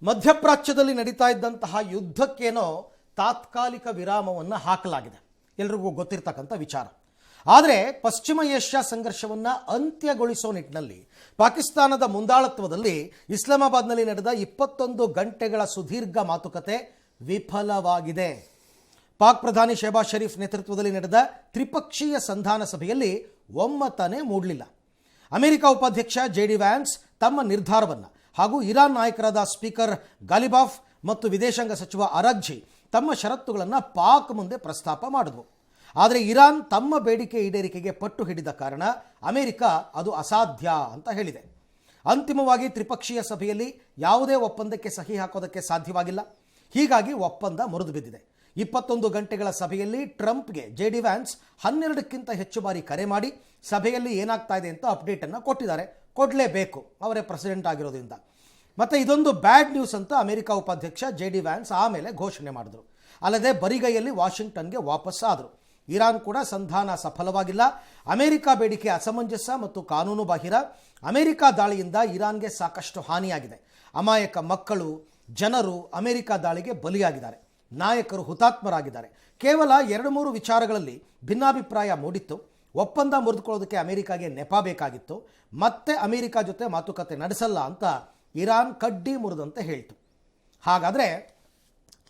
ಮಧ್ಯಪ್ರಾಚ್ಯದಲ್ಲಿ ನಡೀತಾ ಇದ್ದಂತಹ ಯುದ್ಧಕ್ಕೇನೋ ತಾತ್ಕಾಲಿಕ ವಿರಾಮವನ್ನು ಹಾಕಲಾಗಿದೆ, ಎಲ್ರಿಗೂ ಗೊತ್ತಿರತಕ್ಕಂಥ ವಿಚಾರ. ಆದರೆ ಪಶ್ಚಿಮ ಏಷ್ಯಾ ಸಂಘರ್ಷವನ್ನು ಅಂತ್ಯಗೊಳಿಸೋ ನಿಟ್ಟಿನಲ್ಲಿ ಪಾಕಿಸ್ತಾನದ ಮುಂದಾಳತ್ವದಲ್ಲಿ ಇಸ್ಲಾಮಾಬಾದ್ನಲ್ಲಿ ನಡೆದ 21 ಗಂಟೆಗಳ ಸುದೀರ್ಘ ಮಾತುಕತೆ ವಿಫಲವಾಗಿದೆ. ಪಾಕ್ ಪ್ರಧಾನಿ ಶೆಹಬಾಜ್ ಶರೀಫ್ ನೇತೃತ್ವದಲ್ಲಿ ನಡೆದ ತ್ರಿಪಕ್ಷೀಯ ಸಂಧಾನ ಸಭೆಯಲ್ಲಿ ಒಮ್ಮತನೇ ಮೂಡಲಿಲ್ಲ. ಅಮೆರಿಕ ಉಪಾಧ್ಯಕ್ಷ JD ವ್ಯಾನ್ಸ್ ತಮ್ಮ ನಿರ್ಧಾರವನ್ನು ಹಾಗೂ ಇರಾನ್ ನಾಯಕರಾದ ಸ್ಪೀಕರ್ ಗಾಲಿಬಾಫ್ ಮತ್ತು ವಿದೇಶಾಂಗ ಸಚಿವ ಅರಾಘ್ಚಿ ತಮ್ಮ ಷರತ್ತುಗಳನ್ನು ಪಾಕ್ ಮುಂದೆ ಪ್ರಸ್ತಾಪ ಮಾಡಿದ್ವು. ಆದರೆ ಇರಾನ್ ತಮ್ಮ ಬೇಡಿಕೆ ಈಡೇರಿಕೆಗೆ ಪಟ್ಟು ಹಿಡಿದ ಕಾರಣ ಅಮೆರಿಕ ಅದು ಅಸಾಧ್ಯ ಅಂತ ಹೇಳಿದೆ. ಅಂತಿಮವಾಗಿ ತ್ರಿಪಕ್ಷೀಯ ಸಭೆಯಲ್ಲಿ ಯಾವುದೇ ಒಪ್ಪಂದಕ್ಕೆ ಸಹಿ ಹಾಕೋದಕ್ಕೆ ಸಾಧ್ಯವಾಗಿಲ್ಲ. ಹೀಗಾಗಿ ಒಪ್ಪಂದ ಮುರಿದು ಬಿದ್ದಿದೆ. 21 ಗಂಟೆಗಳ ಸಭೆಯಲ್ಲಿ ಟ್ರಂಪ್ಗೆ JD ವ್ಯಾನ್ಸ್ 12ಕ್ಕಿಂತ ಹೆಚ್ಚು ಬಾರಿ ಕರೆ ಮಾಡಿ ಸಭೆಯಲ್ಲಿ ಏನಾಗ್ತಾ ಇದೆ ಅಂತ ಅಪ್ಡೇಟನ್ನು ಕೊಟ್ಟಿದ್ದಾರೆ. ಕೊಡಲೇಬೇಕು, ಅವರೇ ಪ್ರೆಸಿಡೆಂಟ್ ಆಗಿರೋದ್ರಿಂದ. ಮತ್ತು ಇದೊಂದು ಬ್ಯಾಡ್ ನ್ಯೂಸ್ ಅಂತ ಅಮೆರಿಕ ಉಪಾಧ್ಯಕ್ಷ JD ವ್ಯಾನ್ಸ್ ಆಮೇಲೆ ಘೋಷಣೆ ಮಾಡಿದ್ರು. ಅಲ್ಲದೆ ಬರಿಗೈಯಲ್ಲಿ ವಾಷಿಂಗ್ಟನ್ಗೆ ವಾಪಸ್ ಆದರು. ಇರಾನ್ ಕೂಡ ಸಂಧಾನ ಸಫಲವಾಗಿಲ್ಲ. ಅಮೆರಿಕ ಬೇಡಿಕೆ ಅಸಮಂಜಸ ಮತ್ತು ಕಾನೂನು ಬಾಹಿರ. ಅಮೆರಿಕ ದಾಳಿಯಿಂದ ಇರಾನ್ಗೆ ಸಾಕಷ್ಟು ಹಾನಿಯಾಗಿದೆ. ಅಮಾಯಕ ಮಕ್ಕಳು, ಜನರು ಅಮೆರಿಕ ದಾಳಿಗೆ ಬಲಿಯಾಗಿದ್ದಾರೆ. ನಾಯಕರು ಹುತಾತ್ಮರಾಗಿದ್ದಾರೆ. ಕೇವಲ 2-3 ವಿಚಾರಗಳಲ್ಲಿ ಭಿನ್ನಾಭಿಪ್ರಾಯ ಮೂಡಿತ್ತು. ಒಪ್ಪಂದ ಮುರಿದುಕೊಳ್ಳೋದಕ್ಕೆ ಅಮೆರಿಕಾಗೆ ನೆಪ ಬೇಕಾಗಿತ್ತು. ಮತ್ತೆ ಅಮೆರಿಕ ಜೊತೆ ಮಾತುಕತೆ ನಡೆಸಲ್ಲ ಅಂತ ಇರಾನ್ ಕಡ್ಡಿ ಮುರಿದಂತೆ ಹೇಳ್ತು. ಹಾಗಾದರೆ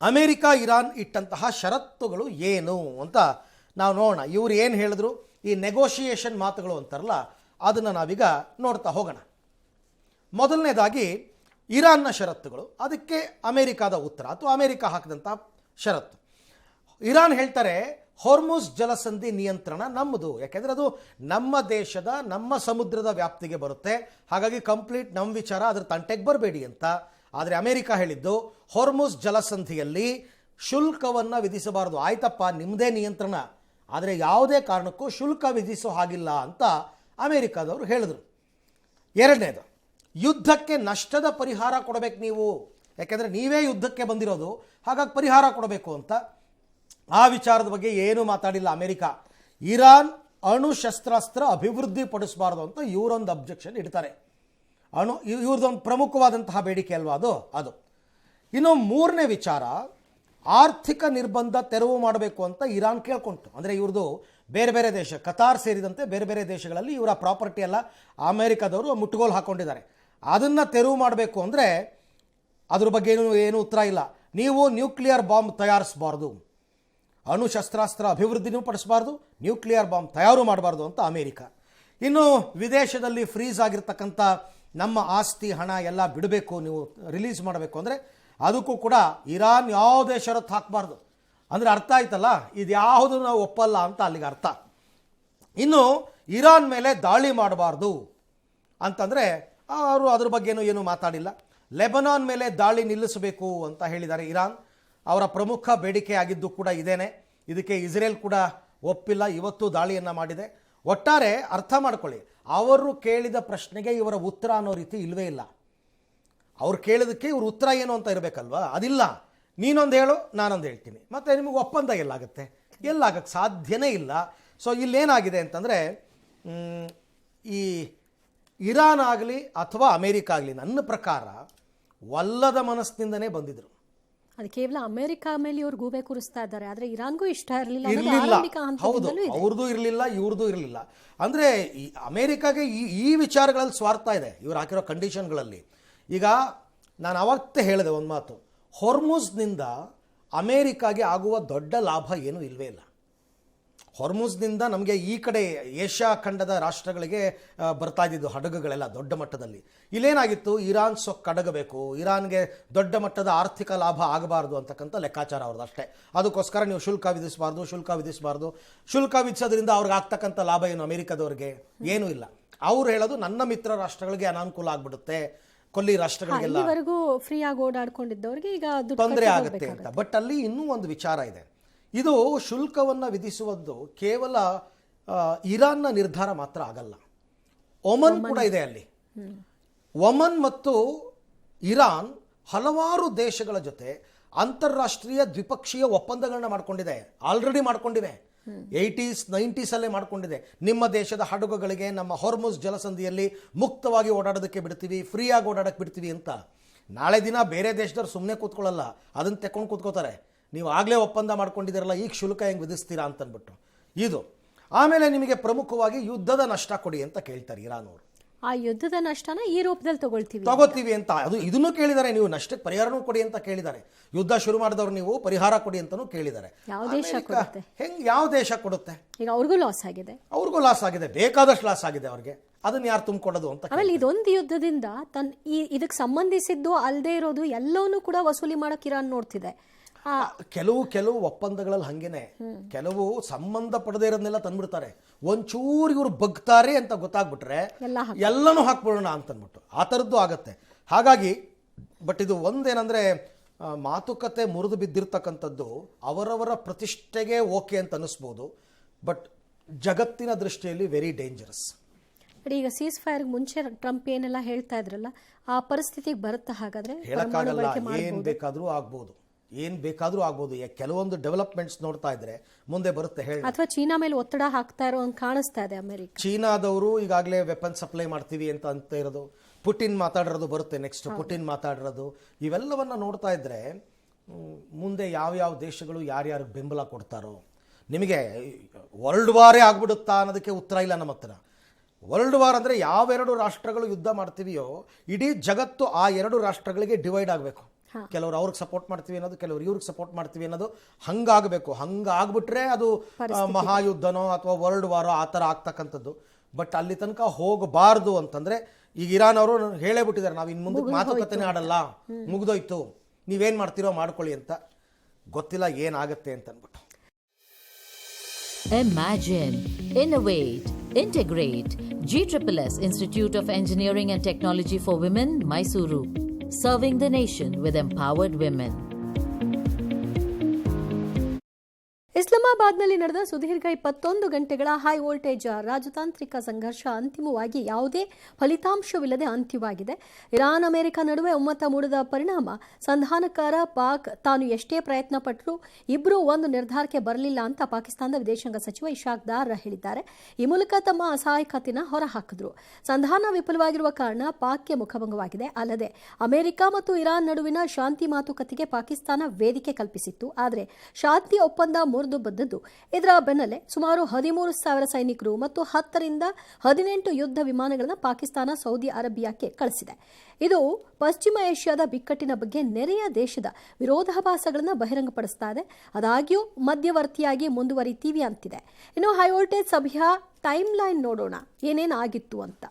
ಅಮೆರಿಕ ಇರಾನ್ ಇಟ್ಟಂತಹ ಷರತ್ತುಗಳು ಏನು ಅಂತ ನಾವು ನೋಡೋಣ. ಇವರು ಏನು ಹೇಳಿದ್ರು, ಈ ನೆಗೋಷಿಯೇಷನ್ ಮಾತುಗಳು ಅಂತಾರಲ್ಲ, ಅದನ್ನು ನಾವೀಗ ನೋಡ್ತಾ ಹೋಗೋಣ. ಮೊದಲನೇದಾಗಿ ಇರಾನ್ನ ಷರತ್ತುಗಳು, ಅದಕ್ಕೆ ಅಮೆರಿಕಾದ ಉತ್ತರ ಅಥವಾ ಅಮೆರಿಕ ಹಾಕಿದಂಥ ಷರತ್ತು. ಇರಾನ್ ಹೇಳ್ತಾರೆ, ಹೊರ್ಮುಜ್ ಜಲಸಂಧಿ ನಿಯಂತ್ರಣ ನಮ್ಮದು, ಯಾಕೆಂದರೆ ಅದು ನಮ್ಮ ದೇಶದ, ನಮ್ಮ ಸಮುದ್ರದ ವ್ಯಾಪ್ತಿಗೆ ಬರುತ್ತೆ. ಹಾಗಾಗಿ ಕಂಪ್ಲೀಟ್ ನಮ್ಮ ವಿಚಾರ, ಅದರ ತಂಟೆಗೆ ಬರಬೇಡಿ ಅಂತ. ಆದರೆ ಅಮೆರಿಕ ಹೇಳಿದ್ದು, ಹೊರ್ಮುಜ್ ಜಲಸಂಧಿಯಲ್ಲಿ ಶುಲ್ಕವನ್ನು ವಿಧಿಸಬಾರದು. ಆಯ್ತಪ್ಪ, ನಿಮ್ಮದೇ ನಿಯಂತ್ರಣ, ಆದರೆ ಯಾವುದೇ ಕಾರಣಕ್ಕೂ ಶುಲ್ಕ ವಿಧಿಸೋ ಹಾಗಿಲ್ಲ ಅಂತ ಅಮೆರಿಕದವರು ಹೇಳಿದ್ರು. ಎರಡನೇದು, ಯುದ್ಧಕ್ಕೆ ನಷ್ಟದ ಪರಿಹಾರ ಕೊಡಬೇಕು ನೀವು, ಯಾಕೆಂದರೆ ನೀವೇ ಯುದ್ಧಕ್ಕೆ ಬಂದಿರೋದು, ಹಾಗಾಗಿ ಪರಿಹಾರ ಕೊಡಬೇಕು ಅಂತ. ಆ ವಿಚಾರದ ಬಗ್ಗೆ ಏನೂ ಮಾತಾಡಿಲ್ಲ ಅಮೆರಿಕ. ಇರಾನ್ ಅಣು ಶಸ್ತ್ರಾಸ್ತ್ರ ಅಭಿವೃದ್ಧಿ ಪಡಿಸಬಾರ್ದು ಅಂತ ಇವರೊಂದು ಅಬ್ಜೆಕ್ಷನ್ ಇಡ್ತಾರೆ. ಇವ್ರದ್ದೊಂದು ಪ್ರಮುಖವಾದಂತಹ ಬೇಡಿಕೆ ಅಲ್ವಾ ಅದು. ಇನ್ನು ಮೂರನೇ ವಿಚಾರ, ಆರ್ಥಿಕ ನಿರ್ಬಂಧ ತೆರವು ಮಾಡಬೇಕು ಅಂತ ಇರಾನ್ ಕೇಳ್ಕೊಂತು. ಅಂದರೆ ಇವ್ರದ್ದು ಬೇರೆ ಬೇರೆ ದೇಶ, ಕತಾರ್ ಸೇರಿದಂತೆ ಬೇರೆ ಬೇರೆ ದೇಶಗಳಲ್ಲಿ ಇವರ ಪ್ರಾಪರ್ಟಿ ಎಲ್ಲ ಅಮೆರಿಕದವರು ಮುಟ್ಟುಗೋಲು ಹಾಕ್ಕೊಂಡಿದ್ದಾರೆ. ಅದನ್ನು ತೆರವು ಮಾಡಬೇಕು ಅಂದರೆ ಅದ್ರ ಬಗ್ಗೆ ಏನು ಉತ್ತರ ಇಲ್ಲ. ನೀವು ನ್ಯೂಕ್ಲಿಯರ್ ಬಾಂಬ್ ತಯಾರಿಸಬಾರ್ದು, ಅಣು ಶಸ್ತ್ರಾಸ್ತ್ರ ಅಭಿವೃದ್ಧಿನೂ ಪಡಿಸಬಾರ್ದು, ನ್ಯೂಕ್ಲಿಯರ್ ಬಾಂಬ್ ತಯಾರು ಮಾಡಬಾರ್ದು ಅಂತ ಅಮೆರಿಕ. ಇನ್ನು ವಿದೇಶದಲ್ಲಿ ಫ್ರೀಸ್ ಆಗಿರ್ತಕ್ಕಂಥ ನಮ್ಮ ಆಸ್ತಿ, ಹಣ ಎಲ್ಲ ಬಿಡಬೇಕು, ನೀವು ರಿಲೀಸ್ ಮಾಡಬೇಕು ಅಂದರೆ ಅದಕ್ಕೂ ಕೂಡ ಇರಾನ್ ಯಾವುದೇ ಷರತ್ತು ಹಾಕಬಾರ್ದು. ಅಂದರೆ ಅರ್ಥ ಆಯ್ತಲ್ಲ, ಇದು ಯಾವುದು ನಾವು ಒಪ್ಪಲ್ಲ ಅಂತ ಅಲ್ಲಿಗೆ ಅರ್ಥ. ಇನ್ನು ಇರಾನ್ ಮೇಲೆ ದಾಳಿ ಮಾಡಬಾರ್ದು ಅಂತಂದರೆ ಅವರು ಅದ್ರ ಬಗ್ಗೆನೂ ಏನೂ ಮಾತಾಡಿಲ್ಲ. ಲೆಬನಾನ್ ಮೇಲೆ ದಾಳಿ ನಿಲ್ಲಿಸಬೇಕು ಅಂತ ಹೇಳಿದ್ದಾರೆ ಇರಾನ್. ಅವರ ಪ್ರಮುಖ ಬೇಡಿಕೆ ಆಗಿದ್ದು ಕೂಡ ಇದೇನೆ. ಇದಕ್ಕೆ ಇಸ್ರೇಲ್ ಕೂಡ ಒಪ್ಪಿಲ್ಲ, ಇವತ್ತು ದಾಳಿಯನ್ನು ಮಾಡಿದೆ. ಒಟ್ಟಾರೆ ಅರ್ಥ ಮಾಡ್ಕೊಳ್ಳಿ, ಅವರು ಕೇಳಿದ ಪ್ರಶ್ನೆಗೆ ಇವರ ಉತ್ತರ ಅನ್ನೋ ರೀತಿ ಇಲ್ಲವೇ ಇಲ್ಲ. ಅವ್ರು ಕೇಳಿದಕ್ಕೆ ಇವ್ರ ಉತ್ತರ ಏನು ಅಂತ ಇರಬೇಕಲ್ವಾ, ಅದಿಲ್ಲ. ನೀನೊಂದು ಹೇಳು, ನಾನೊಂದು ಹೇಳ್ತೀನಿ, ಮತ್ತು ನಿಮಗೆ ಒಪ್ಪಂದ ಎಲ್ಲಾಗುತ್ತೆ? ಎಲ್ಲಾಗಕ್ಕೆ ಸಾಧ್ಯನೇ ಇಲ್ಲ. ಸೊ ಇಲ್ಲೇನಾಗಿದೆ ಅಂತಂದರೆ, ಈ ಇರಾನ್ ಆಗಲಿ ಅಥವಾ ಅಮೇರಿಕ ಆಗಲಿ ನನ್ನ ಪ್ರಕಾರ ಒಲ್ಲದ ಮನಸ್ಸಿನಿಂದನೇ ಬಂದಿದ್ರು. ಅದು ಕೇವಲ ಅಮೆರಿಕ ಮೇಲೆ ಇವ್ರು ಗೂಬೆ ಕೂರಿಸ್ತಾ ಇದ್ದಾರೆ, ಆದರೆ ಇರಾನ್ಗೂ ಇಷ್ಟ ಇರಲಿಲ್ಲ. ಹೌದು, ಅವ್ರದ್ದು ಇರಲಿಲ್ಲ, ಇವ್ರದ್ದು ಇರಲಿಲ್ಲ. ಅಂದರೆ ಈ ಅಮೇರಿಕಾಗೆ ಈ ವಿಚಾರಗಳಲ್ಲಿ ಸ್ವಾರ್ಥ ಇದೆ ಇವ್ರು ಹಾಕಿರೋ ಕಂಡೀಷನ್ಗಳಲ್ಲಿ. ಈಗ ನಾನು ಅವತ್ತೇ ಹೇಳಿದೆ ಒಂದು ಮಾತು, ಹೊರ್ಮುಜ್ನಿಂದ ಅಮೇರಿಕಾಗೆ ಆಗುವ ದೊಡ್ಡ ಲಾಭ ಏನೂ ಇಲ್ಲವೇ ಇಲ್ಲ. ಹೊರ್ಮುಜ್ನಿಂದ ನಮಗೆ ಈ ಕಡೆ ಏಷ್ಯಾ ಖಂಡದ ರಾಷ್ಟ್ರಗಳಿಗೆ ಬರ್ತಾ ಇದ್ದಿದ್ದು ಹಡಗುಗಳೆಲ್ಲ ದೊಡ್ಡ ಮಟ್ಟದಲ್ಲಿ. ಇಲ್ಲೇನಾಗಿತ್ತು, ಇರಾನ್ ಕಡಗಬೇಕು, ಇರಾನ್ಗೆ ದೊಡ್ಡ ಮಟ್ಟದ ಆರ್ಥಿಕ ಲಾಭ ಆಗಬಾರ್ದು ಅಂತಕ್ಕಂಥ ಲೆಕ್ಕಾಚಾರ ಅವ್ರದ್ದು ಅಷ್ಟೇ. ಅದಕ್ಕೋಸ್ಕರ ನೀವು ಶುಲ್ಕ ವಿಧಿಸಬಾರ್ದು. ಶುಲ್ಕ ವಿಧಿಸೋದ್ರಿಂದ ಅವ್ರಿಗೆ ಆಗ್ತಕ್ಕಂಥ ಲಾಭ ಏನು, ಅಮೆರಿಕದವ್ರಿಗೆ ಏನೂ ಇಲ್ಲ. ಅವ್ರು ಹೇಳೋದು ನನ್ನ ಮಿತ್ರ ರಾಷ್ಟ್ರಗಳಿಗೆ ಅನಾನುಕೂಲ ಆಗ್ಬಿಡುತ್ತೆ, ಕೊಲ್ಲಿ ರಾಷ್ಟ್ರಗಳಿಗೆಲ್ಲ ಫ್ರೀ ಆಗಿ ಓಡಾಡ್ಕೊಂಡಿದ್ದವ್ರಿಗೆ ಈಗ ತೊಂದರೆ ಆಗುತ್ತೆ ಅಂತ. ಬಟ್ ಅಲ್ಲಿ ಇನ್ನೂ ಒಂದು ವಿಚಾರ ಇದೆ. ಇದು ಶುಲ್ಕವನ್ನು ವಿಧಿಸುವುದು ಕೇವಲ ಇರಾನ್ನ ನಿರ್ಧಾರ ಮಾತ್ರ ಆಗಲ್ಲ, ಒಮನ್ ಕೂಡ ಇದೆ ಅಲ್ಲಿ. ಒಮನ್ ಮತ್ತು ಇರಾನ್ ಹಲವಾರು ದೇಶಗಳ ಜೊತೆ ಅಂತಾರಾಷ್ಟ್ರೀಯ ದ್ವಿಪಕ್ಷೀಯ ಒಪ್ಪಂದಗಳನ್ನ ಆಲ್ರೆಡಿ ಮಾಡ್ಕೊಂಡಿವೆ. 80s 90s ಮಾಡ್ಕೊಂಡಿದೆ. ನಿಮ್ಮ ದೇಶದ ಹಡಗುಗಳಿಗೆ ನಮ್ಮ ಹೊರ್ಮುಜ್ ಜಲಸಂಧಿಯಲ್ಲಿ ಮುಕ್ತವಾಗಿ ಓಡಾಡೋದಕ್ಕೆ ಬಿಡ್ತೀವಿ, ಫ್ರೀಯಾಗಿ ಓಡಾಡಕ್ಕೆ ಬಿಡ್ತೀವಿ ಅಂತ. ನಾಳೆ ದಿನ ಬೇರೆ ದೇಶದವ್ರು ಸುಮ್ಮನೆ ಕೂತ್ಕೊಳ್ಳಲ್ಲ, ಅದನ್ನು ತೆಕ್ಕೊಂಡು ಕೂತ್ಕೋತಾರೆ. ನೀವು ಆಗಲೇ ಒಪ್ಪಂದ ಮಾಡ್ಕೊಂಡಿದ್ದೀರಲ್ಲ, ಈಗ ಶುಲ್ಕ ಹೆಂಗೆ ವಿಧಿಸ್ತೀರಾ ಅಂತಂದ್ಬಿಟ್ಟು ಇದು. ಆಮೇಲೆ ನಿಮಗೆ ಪ್ರಮುಖವಾಗಿ ಯುದ್ಧದ ನಷ್ಟ ಕೊಡಿ ಅಂತ ಕೇಳ್ತಾರೆ ಇರಾನ್ ಅವರು. ಆ ಯುದ್ಧದ ನಷ್ಟನ ಈ ರೂಪದಲ್ಲಿ ತಗೋತೀವಿ ಅಂತ ಅದು ಇದನ್ನು ಕೇಳಿದ್ದಾರೆ. ನೀವು ನಷ್ಟಕ್ಕೆ ಪರಿಹಾರನೂ ಕೊಡಿ ಅಂತ ಕೇಳಿದ್ದಾರೆ. ಯುದ್ಧ ಶುರು ಮಾಡಿದವ್ರು ನೀವು ಪರಿಹಾರ ಕೊಡಿ ಅಂತಲೂ ಕೇಳಿದ್ದಾರೆ. ಯಾವ ದೇಶ ಕೊಡುತ್ತೆ? ಯಾವ ದೇಶ ಕೊಡುತ್ತೆ? ಈಗ ಅವ್ರಿಗೂ ಲಾಸ್ ಆಗಿದೆ, ಬೇಕಾದಷ್ಟು ಲಾಸ್ ಆಗಿದೆ ಅವ್ರಿಗೆ. ಅದನ್ನ ಯಾರು ತುಂಬಿಕೊಡೋದು ಅಂತ. ಆಮೇಲೆ ಇದೊಂದು ಯುದ್ಧದಿಂದ ಇದಕ್ಕೆ ಸಂಬಂಧಿಸಿದ್ದು ಅಲ್ಲದೆ ಇರೋದು ಎಲ್ಲವನ್ನೂ ಕೂಡ ವಸೂಲಿ ಮಾಡಕ್ಕೆ ಇರಾನ್ ನೋಡ್ತಿದೆ. ಕೆಲವು ಒಪ್ಪಂದಗಳಲ್ಲಿ ಹಂಗೇನೆ, ಕೆಲವು ಸಂಬಂಧ ಪಡದೇ ಇರೋದನ್ನೆಲ್ಲ ತಂದ್ಬಿಡ್ತಾರೆ. ಒಂಚೂರು ಇವ್ರು ಬಗ್ತಾರೆ ಅಂತ ಗೊತ್ತಾಗ್ಬಿಟ್ರೆ ಎಲ್ಲನೂ ಹಾಕ್ಬಿಡೋಣ ಅಂತಂದ್ಬಿಟ್ಟು ಆ ಥರದ್ದು ಆಗತ್ತೆ. ಹಾಗಾಗಿ ಬಟ್ ಇದು ಒಂದೇನಂದ್ರೆ, ಮಾತುಕತೆ ಮುರಿದು ಬಿದ್ದಿರ್ತಕ್ಕಂಥದ್ದು ಅವರವರ ಪ್ರತಿಷ್ಠೆಗೆ ಓಕೆ ಅಂತ ಅನ್ನಿಸ್ಬೋದು, ಬಟ್ ಜಗತ್ತಿನ ದೃಷ್ಟಿಯಲ್ಲಿ ವೆರಿ ಡೇಂಜರಸ್. ಈಗ ಸೀಸ್ ಫೈರ್ ಮುಂಚೆ ಟ್ರಂಪ್ ಏನೆಲ್ಲ ಹೇಳ್ತಾ ಇದ್ರಲ್ಲ, ಆ ಪರಿಸ್ಥಿತಿಗೆ ಬರುತ್ತಾ? ಹಾಗಾದ್ರೆ ಹೇಳಕ್ಕಾಗಲ್ಲ, ಏನ್ ಬೇಕಾದ್ರೂ ಆಗ್ಬೋದು. ಕೆಲವೊಂದು ಡೆವಲಪ್ಮೆಂಟ್ಸ್ ನೋಡ್ತಾ ಇದ್ರೆ ಮುಂದೆ ಬರುತ್ತೆ ಹೇಳಿ. ಅಥವಾ ಚೀನಾ ಮೇಲೆ ಒತ್ತಡ ಹಾಕ್ತಾ ಇರೋ ಕಾಣಿಸ್ತಾ ಇದೆ ಅಮೆರಿಕ. ಚೀನಾದವರು ಈಗಾಗಲೇ ವೆಪನ್ ಸಪ್ಲೈ ಮಾಡ್ತೀವಿ ಅಂತ ಇರೋದು, ಪುಟಿನ್ ಮಾತಾಡಿರೋದು ಬರುತ್ತೆ, ನೆಕ್ಸ್ಟ್ ಪುಟಿನ್ ಮಾತಾಡಿರೋದು, ಇವೆಲ್ಲವನ್ನ ನೋಡ್ತಾ ಇದ್ರೆ ಮುಂದೆ ಯಾವ ದೇಶಗಳು ಯಾರ್ಯಾರಿಗೆ ಬೆಂಬಲ ಕೊಡ್ತಾರೋ. ನಿಮಗೆ ವರ್ಲ್ಡ್ ವಾರೇ ಆಗ್ಬಿಡುತ್ತಾ ಅನ್ನೋದಕ್ಕೆ ಉತ್ತರ ಇಲ್ಲ ನಮ್ಮ ಹತ್ರ. ವರ್ಲ್ಡ್ ವಾರ್ ಅಂದರೆ ಯಾವೆರಡು ರಾಷ್ಟ್ರಗಳು ಯುದ್ಧ ಮಾಡ್ತೀವಿಯೋ ಇಡೀ ಜಗತ್ತು ಆ ಎರಡು ರಾಷ್ಟ್ರಗಳಿಗೆ ಡಿವೈಡ್ ಆಗಬೇಕು. ಕೆಲವರು ಅವ್ರಿಗೆ ಸಪೋರ್ಟ್ ಮಾಡ್ತೀವಿ ಅನ್ನೋದು, ಕೆಲವರು ಇವ್ರಿಗೆ ಸಪೋರ್ಟ್ ಮಾಡ್ತೀವಿ ಅನ್ನೋದು, ಹಂಗಾಗಬೇಕು. ಹಂಗಾಗ್ಬಿಟ್ರೆ ಅದು ಮಹಾಯುದ್ಧನೋ ಅಥವಾ ವರ್ಲ್ಡ್ ವಾರೋ ಆ ಥರ ಆಗ್ತಕ್ಕಂಥದ್ದು. ಬಟ್ ಅಲ್ಲಿ ತನಕ ಹೋಗಬಾರ್ದು ಅಂತಂದರೆ ಈಗ ಇರಾನ್ ಅವರು ಹೇಳೇ ಬಿಟ್ಟಿದ್ದಾರೆ, ನಾವು ಇನ್ನು ಮುಂದಕ್ಕೆ ಮಾತುಕತೆನೇ ಆಡಲ್ಲ, ಮುಗಿದೋಯ್ತು, ನೀವೇನು ಮಾಡ್ತೀರೋ ಮಾಡ್ಕೊಳ್ಳಿ ಅಂತ. ಗೊತ್ತಿಲ್ಲ ಏನಾಗುತ್ತೆ ಅಂತ ಅಂದ್ಬಿಟ್ಟು. Imagine, innovate, integrate. GSSS Institute of Engineering and Technology for Women, Mysuru. Serving the nation with empowered women. ಇಸ್ಲಾಮಾಬಾದ್ನಲ್ಲಿ ನಡೆದ ಸುದೀರ್ಘ 21 ಗಂಟೆಗಳ ಹೈ ವೋಲ್ಟೇಜ್ ರಾಜತಾಂತ್ರಿಕ ಸಂಘರ್ಷ ಅಂತಿಮವಾಗಿ ಯಾವುದೇ ಫಲಿತಾಂಶವಿಲ್ಲದೆ ಅಂತ್ಯವಾಗಿದೆ. ಇರಾನ್ ಅಮೆರಿಕ ನಡುವೆ ಒಮ್ಮತ ಮೂಡಿದ ಪರಿಣಾಮ ಸಂಧಾನಕಾರ ಪಾಕ್ ತಾನು ಎಷ್ಟೇ ಪ್ರಯತ್ನ ಪಟ್ಟರೂ ಇಬ್ಬರೂ ಒಂದು ನಿರ್ಧಾರಕ್ಕೆ ಬರಲಿಲ್ಲ ಅಂತ ಪಾಕಿಸ್ತಾನದ ವಿದೇಶಾಂಗ ಸಚಿವ ಇಶಾಕ್ ದಾರ್ ಹೇಳಿದ್ದಾರೆ. ಈ ಮೂಲಕ ತಮ್ಮ ಅಸಹಾಯಕತೆಯನ್ನು ಹೊರಹಾಕಿದ್ರು. ಸಂಧಾನ ವಿಫಲವಾಗಿರುವ ಕಾರಣ ಪಾಕ್ಗೆ ಮುಖಭಂಗವಾಗಿದೆ. ಅಲ್ಲದೆ ಅಮೆರಿಕ ಮತ್ತು ಇರಾನ್ ನಡುವಿನ ಶಾಂತಿ ಮಾತುಕತೆಗೆ ಪಾಕಿಸ್ತಾನ ವೇದಿಕೆ ಕಲ್ಪಿಸಿತ್ತು. ಆದರೆ ಶಾಂತಿ ಒಪ್ಪಂದ ಮುರಿದು ಬಂದದ್ದು. ಇದರ ಬೆನ್ನಲ್ಲೇ ಸುಮಾರು 13,000 ಸೈನಿಕರು ಮತ್ತು 10ರಿಂದ 18 ಯುದ್ಧ ವಿಮಾನಗಳನ್ನು ಪಾಕಿಸ್ತಾನ ಸೌದಿ ಅರೇಬಿಯಾಕ್ಕೆ ಕಳಿಸಿದೆ. ಇದು ಪಶ್ಚಿಮ ಏಷ್ಯಾದ ಬಿಕ್ಕಟ್ಟಿನ ಬಗ್ಗೆ ನೆರೆಯ ದೇಶದ ವಿರೋಧಾಭಾಸಗಳನ್ನು ಬಹಿರಂಗಪಡಿಸ್ತಾ ಇದೆ. ಆದಾಗ್ಯೂ ಮಧ್ಯವರ್ತಿಯಾಗಿ ಮುಂದುವರಿತೀವಿ ಅಂತಿದೆ. ಇನ್ನು ಹೈ ವೋಲ್ಟೇಜ್ ಸಭೆಯ ಟೈಮ್ ಲೈನ್ ನೋಡೋಣ, ಏನೇನಾಗಿತ್ತು ಅಂತ.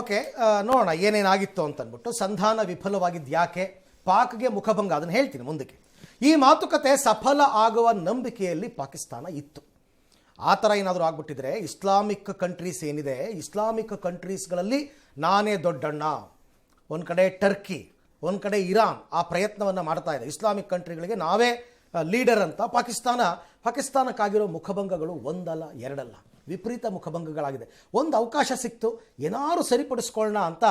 ಓಕೆ, ನೋಡೋಣ ಏನೇನಾಗಿತ್ತು ಅಂತಂದ್ಬಿಟ್ಟು. ಸಂಧಾನ ವಿಫಲವಾಗಿದ್ದು ಯಾಕೆ, ಪಾಕ್ಗೆ ಮುಖಭಂಗ, ಅದನ್ನು ಹೇಳ್ತೀನಿ ಮುಂದಕ್ಕೆ. ಈ ಮಾತುಕತೆ ಸಫಲ ಆಗುವ ನಂಬಿಕೆಯಲ್ಲಿ ಪಾಕಿಸ್ತಾನ ಇತ್ತು. ಆ ಥರ ಏನಾದರೂ ಆಗ್ಬಿಟ್ಟಿದ್ರೆ ಇಸ್ಲಾಮಿಕ್ ಕಂಟ್ರೀಸ್ ಏನಿದೆ, ಇಸ್ಲಾಮಿಕ್ ಕಂಟ್ರೀಸ್ಗಳಲ್ಲಿ ನಾನೇ ದೊಡ್ಡಣ್ಣ, ಒಂದು ಕಡೆ ಟರ್ಕಿ, ಒಂದು ಕಡೆ ಇರಾನ್ ಆ ಪ್ರಯತ್ನವನ್ನು ಮಾಡ್ತಾ ಇದೆ. ಇಸ್ಲಾಮಿಕ್ ಕಂಟ್ರಿಗಳಿಗೆ ನಾವೇ ಲೀಡರ್ ಅಂತ ಪಾಕಿಸ್ತಾನಕ್ಕಾಗಿರೋ ಮುಖಭಂಗಗಳು ಒಂದಲ್ಲ ಎರಡಲ್ಲ, ವಿಪರೀತ ಮುಖಭಂಗಗಳಾಗಿದೆ. ಒಂದು ಅವಕಾಶ ಸಿಕ್ತು ಏನಾದ್ರು ಸರಿಪಡಿಸ್ಕೊಳ್ಳೋಣ ಅಂತ.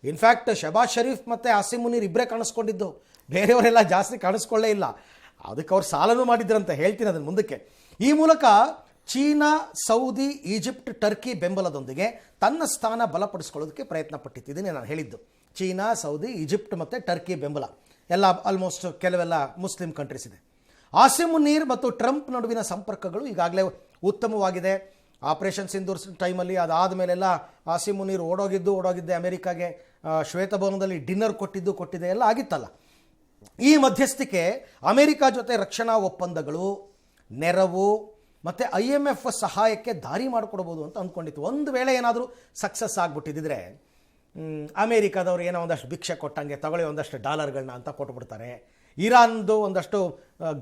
ಇನ್ಫ್ಯಾಕ್ಟ್ ಶಹಬಾಜ್ ಶರೀಫ್ ಮತ್ತು ಆಸಿಮ್ ಮುನೀರ್ ಇಬ್ಬರೇ ಕಾಣಿಸ್ಕೊಂಡಿದ್ದು, ಬೇರೆಯವರೆಲ್ಲ ಜಾಸ್ತಿ ಕಾಣಿಸ್ಕೊಳ್ಳೇ ಇಲ್ಲ. ಅದಕ್ಕೆ ಅವ್ರು ಸಾಲನೂ ಮಾಡಿದ್ರಂತ, ಹೇಳ್ತೀನಿ ಅದನ್ನು ಮುಂದಕ್ಕೆ. ಈ ಮೂಲಕ ಚೀನಾ, ಸೌದಿ, ಈಜಿಪ್ಟ್, ಟರ್ಕಿ ಬೆಂಬಲದೊಂದಿಗೆ ತನ್ನ ಸ್ಥಾನ ಬಲಪಡಿಸ್ಕೊಳ್ಳೋದಕ್ಕೆ ಪ್ರಯತ್ನ ಪಟ್ಟಿತ್ತು. ಇದನ್ನೇ ನಾನು ಹೇಳಿದ್ದು. ಚೀನಾ, ಸೌದಿ, ಈಜಿಪ್ಟ್ ಮತ್ತು ಟರ್ಕಿ ಬೆಂಬಲ ಎಲ್ಲ ಆಲ್ಮೋಸ್ಟ್ ಕೆಲವೆಲ್ಲ ಮುಸ್ಲಿಂ ಕಂಟ್ರೀಸ್ ಇದೆ. ಆಸಿಮ್ ಮುನೀರ್ ಮತ್ತು ಟ್ರಂಪ್ ನಡುವಿನ ಸಂಪರ್ಕಗಳು ಈಗಾಗಲೇ ಉತ್ತಮವಾಗಿದೆ. ಆಪರೇಷನ್ ಸಿಂಧೂರ್ ಟೈಮಲ್ಲಿ ಅದಾದ ಮೇಲೆಲ್ಲ ಆಸಿಮ್ ಮುನೀರ್ ಓಡೋಗಿದ್ದೆ ಅಮೆರಿಕಾಗೆ, ಶ್ವೇತಭವನದಲ್ಲಿ ಡಿನ್ನರ್ ಕೊಟ್ಟಿದೆ ಎಲ್ಲ ಆಗಿತ್ತಲ್ಲ. ಈ ಮಧ್ಯಸ್ಥಿಕೆ ಅಮೆರಿಕ ಜೊತೆ ರಕ್ಷಣಾ ಒಪ್ಪಂದಗಳು, ನೆರವು ಮತ್ತು IMF ಸಹಾಯಕ್ಕೆ ದಾರಿ ಮಾಡಿಕೊಡ್ಬೋದು ಅಂತ ಅಂದ್ಕೊಂಡಿತ್ತು. ಒಂದು ವೇಳೆ ಏನಾದರೂ ಸಕ್ಸಸ್ ಆಗಿಬಿಟ್ಟಿದ್ರೆ ಅಮೇರಿಕಾದವ್ರು ಏನೋ ಒಂದಷ್ಟು ಭಿಕ್ಷೆ ಕೊಟ್ಟಂಗೆ ತಗೊಳ್ಳಿ ಒಂದಷ್ಟು ಡಾಲರ್ಗಳನ್ನ ಅಂತ ಕೊಟ್ಬಿಡ್ತಾರೆ. ಇರಾನ್ದು ಒಂದಷ್ಟು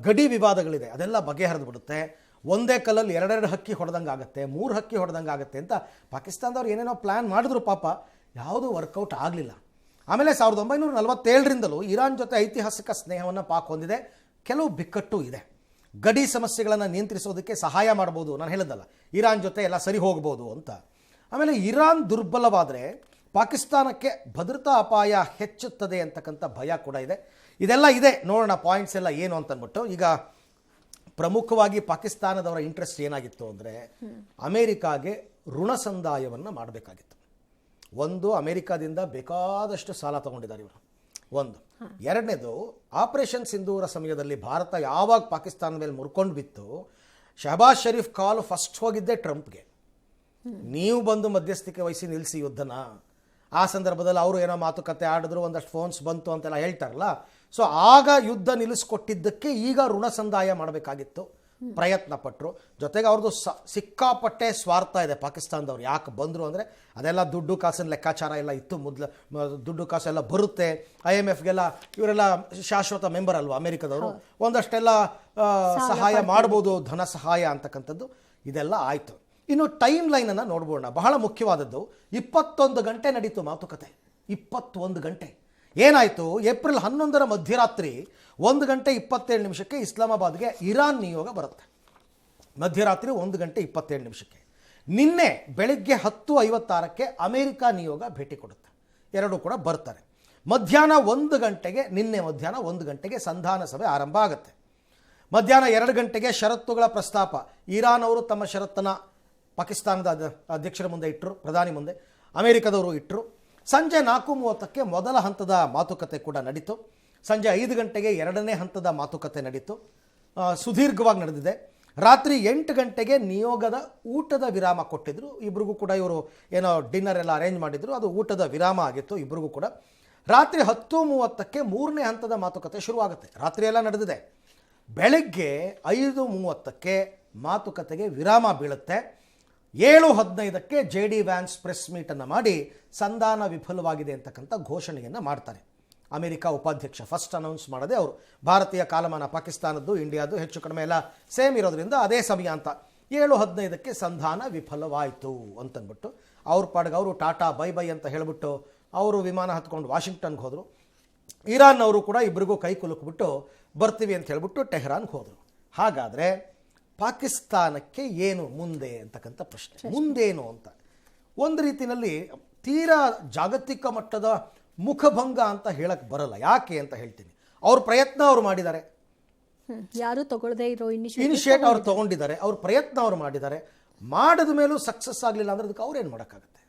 ಗಡಿ ವಿವಾದಗಳಿದೆ, ಅದೆಲ್ಲ ಬಗೆಹರಿದು ಬಿಡುತ್ತೆ. ಒಂದೇ ಕಲ್ಲಲ್ಲಿ 2 ಹಕ್ಕಿ ಹೊಡೆದಂಗೆ ಆಗುತ್ತೆ, 3 ಹಕ್ಕಿ ಹೊಡೆದಂಗೆ ಆಗುತ್ತೆ ಅಂತ ಪಾಕಿಸ್ತಾನದವ್ರು ಏನೇನೋ ಪ್ಲ್ಯಾನ್ ಮಾಡಿದ್ರು. ಪಾಪ ಯಾವುದೂ ವರ್ಕೌಟ್ ಆಗಲಿಲ್ಲ. ಆಮೇಲೆ 1947ರಿಂದಲೂ ಇರಾನ್ ಜೊತೆ ಐತಿಹಾಸಿಕ ಸ್ನೇಹವನ್ನು ಪಾಕ್ ಹೊಂದಿದೆ. ಕೆಲವು ಬಿಕ್ಕಟ್ಟು ಇದೆ. ಗಡಿ ಸಮಸ್ಯೆಗಳನ್ನು ನಿಯಂತ್ರಿಸೋದಕ್ಕೆ ಸಹಾಯ ಮಾಡ್ಬೋದು, ನಾನು ಹೇಳಿದ್ದಲ್ಲ, ಇರಾನ್ ಜೊತೆ ಎಲ್ಲ ಸರಿ ಹೋಗ್ಬೋದು ಅಂತ. ಆಮೇಲೆ ಇರಾನ್ ದುರ್ಬಲವಾದರೆ ಪಾಕಿಸ್ತಾನಕ್ಕೆ ಭದ್ರತಾ ಅಪಾಯ ಹೆಚ್ಚುತ್ತದೆ ಅಂತಕ್ಕಂಥ ಭಯ ಕೂಡ ಇದೆ. ಇದೆಲ್ಲ ಇದೆ, ನೋಡೋಣ ಪಾಯಿಂಟ್ಸ್ ಎಲ್ಲ ಏನು ಅಂತಂದ್ಬಿಟ್ಟು. ಈಗ ಪ್ರಮುಖವಾಗಿ ಪಾಕಿಸ್ತಾನದವರ ಇಂಟ್ರೆಸ್ಟ್ ಏನಾಗಿತ್ತು ಅಂದರೆ ಅಮೇರಿಕಾಗೆ ಋಣ ಸಂದಾಯವನ್ನು ಮಾಡಬೇಕಾಗಿತ್ತು. ಒಂದು, ಅಮೆರಿಕಾದಿಂದ ಬೇಕಾದಷ್ಟು ಸಾಲ ತಗೊಂಡಿದ್ದಾರೆ ಇವರು. ಒಂದು. ಎರಡನೇದು, ಆಪರೇಷನ್ ಸಿಂಧೂರ ಸಮಯದಲ್ಲಿ ಭಾರತ ಯಾವಾಗ ಪಾಕಿಸ್ತಾನ ಮೇಲೆ ಮುರ್ಕೊಂಡು ಬಿತ್ತು, ಶಹಬಾಜ್ ಶರೀಫ್ ಕಾಲು ಫಸ್ಟ್ ಹೋಗಿದ್ದೆ ಟ್ರಂಪ್ಗೆ, ನೀವು ಬಂದು ಮಧ್ಯಸ್ಥಿಕೆ ವಹಿಸಿ ನಿಲ್ಲಿಸಿ ಯುದ್ಧನ. ಆ ಸಂದರ್ಭದಲ್ಲಿ ಅವರು ಏನೋ ಮಾತುಕತೆ ಆಡಿದ್ರು, ಒಂದಷ್ಟು ಫೋನ್ಸ್ ಬಂತು ಅಂತೆಲ್ಲ ಹೇಳ್ತಾರಲ್ಲ. ಸೊ ಆಗ ಯುದ್ಧ ನಿಲ್ಲಿಸ್ಕೊಟ್ಟಿದ್ದಕ್ಕೆ ಈಗ ಋಣ ಸಂದಾಯ ಮಾಡಬೇಕಾಗಿತ್ತು, ಪ್ರಯತ್ನ ಪಟ್ಟರು. ಜೊತೆಗೆ ಅವ್ರದ್ದು ಸಿಕ್ಕಾಪಟ್ಟೆ ಸ್ವಾರ್ಥ ಇದೆ ಪಾಕಿಸ್ತಾನದವ್ರು. ಯಾಕೆ ಬಂದರು ಅಂದರೆ ಅದೆಲ್ಲ ದುಡ್ಡು ಕಾಸಿನ ಲೆಕ್ಕಾಚಾರ ಎಲ್ಲ ಇತ್ತು ಮೊದಲು. ದುಡ್ಡು ಕಾಸು ಎಲ್ಲ ಬರುತ್ತೆ. IMFಗೆಲ್ಲ ಇವರೆಲ್ಲ ಶಾಶ್ವತ ಮೆಂಬರ್ ಅಲ್ವಾ ಅಮೆರಿಕದವರು, ಒಂದಷ್ಟೆಲ್ಲ ಸಹಾಯ ಮಾಡ್ಬೋದು, ಧನ ಸಹಾಯ ಅಂತಕ್ಕಂಥದ್ದು ಇದೆಲ್ಲ ಆಯಿತು. ಇನ್ನು ಟೈಮ್ ಲೈನನ್ನು ನೋಡ್ಬೋಣ. ಬಹಳ ಮುಖ್ಯವಾದದ್ದು, 21 ಗಂಟೆ ನಡೀತು ಮಾತುಕತೆ. 21 ಗಂಟೆ. ಏನಾಯಿತು, ಏಪ್ರಿಲ್ 11 ಮಧ್ಯರಾತ್ರಿ 1:27 ಇಸ್ಲಾಮಾಬಾದ್ಗೆ ಇರಾನ್ ನಿಯೋಗ ಬರುತ್ತೆ. ಮಧ್ಯರಾತ್ರಿ 1:27. ನಿನ್ನೆ ಬೆಳಿಗ್ಗೆ 10:56 ಅಮೆರಿಕ ನಿಯೋಗ ಭೇಟಿ ಕೊಡುತ್ತೆ. ಎರಡೂ ಕೂಡ ಬರ್ತಾರೆ. ಮಧ್ಯಾಹ್ನ 1 ಗಂಟೆಗೆ, ನಿನ್ನೆ ಮಧ್ಯಾಹ್ನ 1 ಗಂಟೆಗೆ ಸಂಧಾನ ಸಭೆ ಆರಂಭ ಆಗುತ್ತೆ. ಮಧ್ಯಾಹ್ನ 2 ಗಂಟೆಗೆ ಷರತ್ತುಗಳ ಪ್ರಸ್ತಾಪ. ಇರಾನ್ ಅವರು ತಮ್ಮ ಷರತ್ತನ್ನು ಪಾಕಿಸ್ತಾನದ ಅಧ್ಯಕ್ಷರ ಮುಂದೆ ಇಟ್ಟರು, ಪ್ರಧಾನಿ ಮುಂದೆ. ಅಮೆರಿಕದವರು ಇಟ್ಟರು. ಸಂಜೆ 4:30 ಮೊದಲ ಹಂತದ ಮಾತುಕತೆ ಕೂಡ ನಡೀತು. ಸಂಜೆ 5 ಗಂಟೆಗೆ ಎರಡನೇ ಹಂತದ ಮಾತುಕತೆ ನಡೀತು. ಸುದೀರ್ಘವಾಗಿ ನಡೆದಿದೆ. ರಾತ್ರಿ 8 ಗಂಟೆಗೆ ನಿಯೋಗದ ಊಟದ ವಿರಾಮ ಕೊಟ್ಟಿದ್ರು. ಇಬ್ರಿಗೂ ಕೂಡ ಇವರು ಏನೋ ಡಿನ್ನರ್ ಎಲ್ಲ ಅರೇಂಜ್ ಮಾಡಿದ್ರು, ಅದು ಊಟದ ವಿರಾಮ ಆಗಿತ್ತು ಇಬ್ರಿಗೂ ಕೂಡ. ರಾತ್ರಿ 10:30 ಮೂರನೇ ಹಂತದ ಮಾತುಕತೆ ಶುರುವಾಗುತ್ತೆ. ರಾತ್ರಿ ಎಲ್ಲ ನಡೆದಿದೆ. ಬೆಳಗ್ಗೆ 5:30 ಮಾತುಕತೆಗೆ ವಿರಾಮ ಬೀಳುತ್ತೆ. 7:15 JD ವ್ಯಾನ್ಸ್ ಪ್ರೆಸ್ ಮೀಟನ್ನು ಮಾಡಿ ಸಂಧಾನ ವಿಫಲವಾಗಿದೆ ಅಂತಕ್ಕಂಥ ಘೋಷಣೆಯನ್ನು ಮಾಡ್ತಾರೆ. ಅಮೆರಿಕ ಉಪಾಧ್ಯಕ್ಷ ಫಸ್ಟ್ ಅನೌನ್ಸ್ ಮಾಡದೆ ಅವರು. ಭಾರತೀಯ ಕಾಲಮಾನ ಪಾಕಿಸ್ತಾನದ್ದು ಇಂಡಿಯಾದು ಹೆಚ್ಚು ಕಡಿಮೆ ಎಲ್ಲ ಸೇಮ್ ಇರೋದ್ರಿಂದ ಅದೇ ಸಮಯ ಅಂತ. 7:15 ಸಂಧಾನ ವಿಫಲವಾಯಿತು ಅಂತಂದ್ಬಿಟ್ಟು ಅವ್ರ ಪಾಡ್ಗೆ ಅವರು ಟಾಟಾ ಬೈ ಬೈ ಅಂತ ಹೇಳಿಬಿಟ್ಟು ಅವರು ವಿಮಾನ ಹತ್ಕೊಂಡು ವಾಷಿಂಗ್ಟನ್ಗೆ ಹೋದರು. ಇರಾನ್ನವರು ಕೂಡ ಇಬ್ಬರಿಗೂ ಕೈ ಕುಲುಕ್ಬಿಟ್ಟು ಬರ್ತೀವಿ ಅಂತ ಹೇಳ್ಬಿಟ್ಟು ಟೆಹರಾನ್ಗೆ ಹೋದರು. ಹಾಗಾದರೆ ಪಾಕಿಸ್ತಾನಕ್ಕೆ ಏನು ಮುಂದೆ ಅಂತಕ್ಕಂಥ ಪ್ರಶ್ನೆ. ಮುಂದೇನು ಅಂತ ಒಂದು ರೀತಿಯಲ್ಲಿ ತೀರಾ ಜಾಗತಿಕ ಮಟ್ಟದ ಮುಖಭಂಗ ಅಂತ ಹೇಳಕ್ಕೆ ಬರಲ್ಲ. ಯಾಕೆ ಅಂತ ಹೇಳ್ತೀನಿ. ಅವ್ರ ಪ್ರಯತ್ನ ಅವರು ಮಾಡಿದ್ದಾರೆ, ಯಾರು ತಗೊಳ್ಳದೇ ಇರೋ ಇನಿಷಿಯೇಟ್ ಅವ್ರು ತಗೊಂಡಿದ್ದಾರೆ, ಅವ್ರ ಪ್ರಯತ್ನ ಅವ್ರು ಮಾಡಿದ್ದಾರೆ. ಮಾಡಿದ ಮೇಲೂ ಸಕ್ಸಸ್ ಆಗಲಿಲ್ಲ ಅಂದ್ರೆ ಅದಕ್ಕೆ ಅವ್ರೇನು ಮಾಡೋಕ್ಕಾಗತ್ತೆ.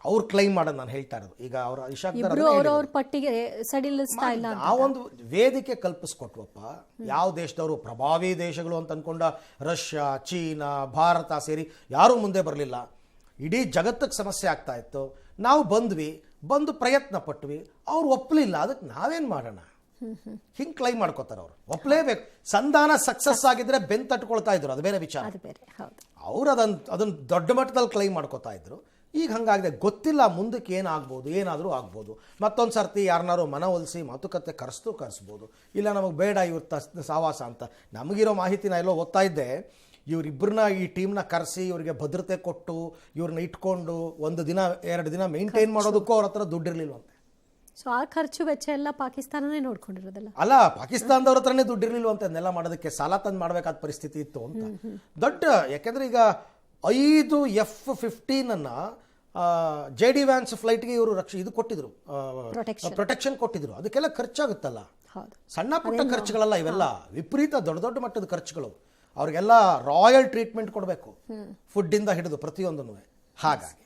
ಅವ್ರು ಕ್ಲೈಮ್ ಮಾಡೋದು ನಾನು ಹೇಳ್ತಾ ಇರೋದು. ಈಗ ಅವರ ಅವ್ರ ಪಟ್ಟಿಗೆ ಸಡಿಲಿಸ್ತಾ ಇಲ್ಲ. ನಾವೊಂದು ವೇದಿಕೆ ಕಲ್ಪಿಸ್ಕೊಟ್ವಪ್ಪ. ಯಾವ ದೇಶದವರು ಪ್ರಭಾವಿ ದೇಶಗಳು ಅಂತ ಅನ್ಕೊಂಡ ರಷ್ಯಾ, ಚೀನಾ, ಭಾರತ ಸೇರಿ ಯಾರೂ ಮುಂದೆ ಬರಲಿಲ್ಲ. ಇಡೀ ಜಗತ್ತಿಗೆ ಸಮಸ್ಯೆ ಆಗ್ತಾ ಇತ್ತು. ನಾವು ಬಂದು ಪ್ರಯತ್ನ ಪಟ್ವಿ, ಅವ್ರು ಒಪ್ಪಲಿಲ್ಲ. ಅದಕ್ಕೆ ನಾವೇನು ಮಾಡೋಣ? ಹಿಂಗೆ ಕ್ಲೈಮ್ ಮಾಡ್ಕೋತಾರೆ ಅವರು. ಒಪ್ಪಲೇಬೇಕು. ಸಂಧಾನ ಸಕ್ಸಸ್ ಆಗಿದ್ರೆ ಬೆನ್ ತಟ್ಕೊಳ್ತಾ ಇದ್ರು, ಅದು ಬೇರೆ ವಿಚಾರ. ಅವ್ರು ಅದನ್ನು ದೊಡ್ಡ ಮಟ್ಟದಲ್ಲಿ ಕ್ಲೈಮ್ ಮಾಡ್ಕೋತಾ ಇದ್ರು. ಈಗ ಹಂಗಾಗಿದೆ. ಗೊತ್ತಿಲ್ಲ ಮುಂದಕ್ಕೆ ಏನಾಗ್ಬೋದು, ಏನಾದರೂ ಆಗ್ಬೋದು. ಮತ್ತೊಂದು ಸರ್ತಿ ಯಾರನ್ನಾರು ಮನವೊಲಿಸಿ ಮಾತುಕತೆ ಕರೆಸ್ಬೋದು. ಇಲ್ಲ ನಮಗೆ ಬೇಡ ಇವ್ರ ಸಾವಾಸ ಅಂತ. ನಮಗಿರೋ ಮಾಹಿತಿನ ಎಲ್ಲೋ ಓದ್ತಾ ಇದ್ದೆ. ಇವರಿಬ್ಬರನ್ನ ಈ ಟೀಮ್ನ ಕರೆಸಿ ಇವರಿಗೆ ಭದ್ರತೆ ಕೊಟ್ಟು ಇವ್ರನ್ನ ಇಟ್ಕೊಂಡು 1 ದಿನ 2 ದಿನ ಮೇಂಟೈನ್ ಮಾಡೋದಕ್ಕೂ ಅವ್ರ ಹತ್ರ ದುಡ್ಡಿರ್ಲಿಲ್ವಂತೆ. ಸೊ ಆ ಖರ್ಚು ವೆಚ್ಚ ಎಲ್ಲ ಪಾಕಿಸ್ತಾನನೇ ನೋಡ್ಕೊಂಡಿರೋದಲ್ಲ. ಅಲ್ಲ, ಪಾಕಿಸ್ತಾನದವ್ರ ಹತ್ರನೇ ದುಡ್ಡಿರ್ಲಿಲ್ವಂತೆ. ಅದನ್ನೆಲ್ಲ ಮಾಡೋದಕ್ಕೆ ಸಾಲ ತಂದು ಮಾಡಬೇಕಾದ ಪರಿಸ್ಥಿತಿ ಇತ್ತು ಅಂತ. ದೊಡ್ಡ, ಯಾಕೆಂದ್ರೆ ಈಗ 5 F-15 JD ವ್ಯಾನ್ಸ್ ಫ್ಲೈಟ್ಗೆ ಇವರು ಇದು ಕೊಟ್ಟಿದ್ರು, ಪ್ರೊಟೆಕ್ಷನ್ ಕೊಟ್ಟಿದ್ರು. ಅದಕ್ಕೆಲ್ಲ ಖರ್ಚಾಗುತ್ತಲ್ಲ. ಸಣ್ಣ ಪುಟ್ಟ ಖರ್ಚುಗಳಲ್ಲ ಇವೆಲ್ಲ, ವಿಪರೀತ ದೊಡ್ಡ ಮಟ್ಟದ ಖರ್ಚುಗಳು. ಅವ್ರಿಗೆಲ್ಲ ರಾಯಲ್ ಟ್ರೀಟ್ಮೆಂಟ್ ಕೊಡಬೇಕು, ಫುಡ್ಡಿಂದ ಹಿಡಿದು ಪ್ರತಿಯೊಂದನ್ನು. ಹಾಗಾಗಿ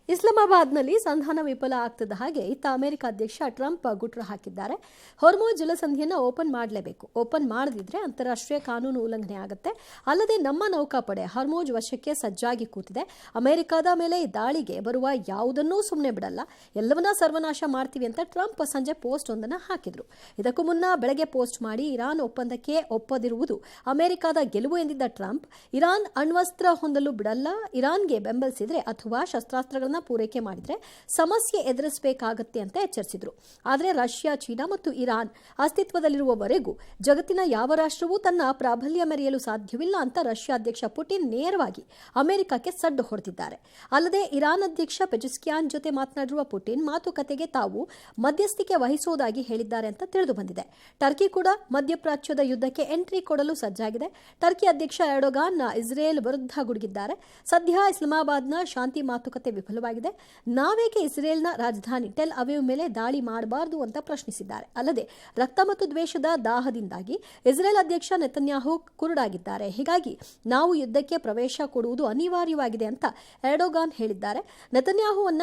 ಇಸ್ಲಾಮಾಬಾದ್ನಲ್ಲಿ ಸಂಧಾನ ವಿಫಲ ಆಗ್ತದ ಹಾಗೆ ಇತ್ತ ಅಮೆರಿಕ ಅಧ್ಯಕ್ಷ ಟ್ರಂಪ್ ಗುಟ್ರ ಹಾಕಿದ್ದಾರೆ. ಹೊರ್ಮುಜ್ ಜಲಸಂಧಿಯನ್ನು ಓಪನ್ ಮಾಡಲೇಬೇಕು. ಓಪನ್ ಮಾಡದಿದ್ರೆ ಅಂತಾರಾಷ್ಟ್ರೀಯ ಕಾನೂನು ಉಲ್ಲಂಘನೆ ಆಗುತ್ತೆ. ಅಲ್ಲದೆ ನಮ್ಮ ನೌಕಾಪಡೆ ಹೊರ್ಮುಜ್ ವಶಕ್ಕೆ ಸಜ್ಜಾಗಿ ಕೂತಿದೆ. ಅಮೆರಿಕದ ಮೇಲೆ ದಾಳಿಗೆ ಬರುವ ಯಾವುದನ್ನೂ ಸುಮ್ಮನೆ ಬಿಡಲ್ಲ, ಎಲ್ಲವನ್ನ ಸರ್ವನಾಶ ಮಾಡ್ತೀವಿ ಅಂತ ಟ್ರಂಪ್ ಸಂಜೆ ಪೋಸ್ಟ್ ಒಂದನ್ನು ಹಾಕಿದ್ರು. ಇದಕ್ಕೂ ಮುನ್ನ ಬೆಳಗ್ಗೆ ಪೋಸ್ಟ್ ಮಾಡಿ ಇರಾನ್ ಒಪ್ಪಂದಕ್ಕೆ ಒಪ್ಪದಿರುವುದು ಅಮೆರಿಕದ ಗೆಲುವು ಎಂದಿದ್ದ ಟ್ರಂಪ್, ಇರಾನ್ ಅಣ್ವಸ್ತ್ರ ಹೊಂದಲು ಬಿಡಲ್ಲ, ಇರಾನ್ಗೆ ಬೆಂಬಲಿಸಿದ್ರೆ ಅಥವಾ ಶಸ್ತ್ರಾಸ್ತ್ರಗಳನ್ನು ಪೂರೈಕೆ ಮಾಡಿದ್ರೆ ಸಮಸ್ಯೆ ಎದುರಿಸಬೇಕಾಗತ್ತೆ ಅಂತ ಎಚ್ಚರಿಸಿದ್ರು. ಆದರೆ ರಷ್ಯಾ, ಚೀನಾ ಮತ್ತು ಇರಾನ್ ಅಸ್ತಿತ್ವದಲ್ಲಿರುವವರೆಗೂ ಜಗತ್ತಿನ ಯಾವ ರಾಷ್ಟ್ರವೂ ತನ್ನ ಪ್ರಾಬಲ್ಯ ಮೆರೆಯಲು ಸಾಧ್ಯವಿಲ್ಲ ಅಂತ ರಷ್ಯಾ ಅಧ್ಯಕ್ಷ ಪುಟಿನ್ ನೇರವಾಗಿ ಅಮೆರಿಕಕ್ಕೆ ಸಡ್ಡು ಹೊಡೆದಿದ್ದಾರೆ. ಅಲ್ಲದೆ ಇರಾನ್ ಅಧ್ಯಕ್ಷ ಪೆಜಿಸ್ಕಿಯಾನ್ ಜೊತೆ ಮಾತನಾಡಿರುವ ಪುಟಿನ್ ಮಾತುಕತೆಗೆ ತಾವು ಮಧ್ಯಸ್ಥಿಕೆ ವಹಿಸುವುದಾಗಿ ಹೇಳಿದ್ದಾರೆ ಅಂತ ತಿಳಿದು ಬಂದಿದೆ. ಟರ್ಕಿ ಕೂಡ ಮಧ್ಯಪ್ರಾಚ್ಯದ ಯುದ್ಧಕ್ಕೆ ಎಂಟ್ರಿ ಕೊಡಲು ಸಜ್ಜಾಗಿದೆ. ಟರ್ಕಿ ಅಧ್ಯಕ್ಷ ಎರ್ಡೋಗಾನ್ ಇಸ್ರೇಲ್ ವಿರುದ್ಧ ಗುಡುಗಿದ್ದಾರೆ. ಸದ್ಯ ಇಸ್ಲಾಮಾಬಾದ್ನ ಶಾಂತಿ ಮಾತುಕತೆ ವಿಫಲವಾಗಿದೆ. ವಿವಾದವಾಗಿದೆ. ನಾವೇಕೆ ಇಸ್ರೇಲ್ನ ರಾಜಧಾನಿ ಟೆಲ್ ಅವೀವ್ ಮೇಲೆ ದಾಳಿ ಮಾಡಬಾರದು ಅಂತ ಪ್ರಶ್ನಿಸಿದ್ದಾರೆ. ಅಲ್ಲದೆ ರಕ್ತ ಮತ್ತು ದ್ವೇಷದ ದಾಹದಿಂದಾಗಿ ಇಸ್ರೇಲ್ ಅಧ್ಯಕ್ಷ ನೆತನ್ಯಾಹು ಕುರುಡಾಗಿದ್ದಾರೆ. ಹೀಗಾಗಿ ನಾವು ಯುದ್ಧಕ್ಕೆ ಪ್ರವೇಶ ಕೊಡುವುದು ಅನಿವಾರ್ಯವಾಗಿದೆ ಅಂತ ಎರ್ಡೋಗಾನ್ ಹೇಳಿದ್ದಾರೆ. ನೆತನ್ಯಾಹುವನ್ನ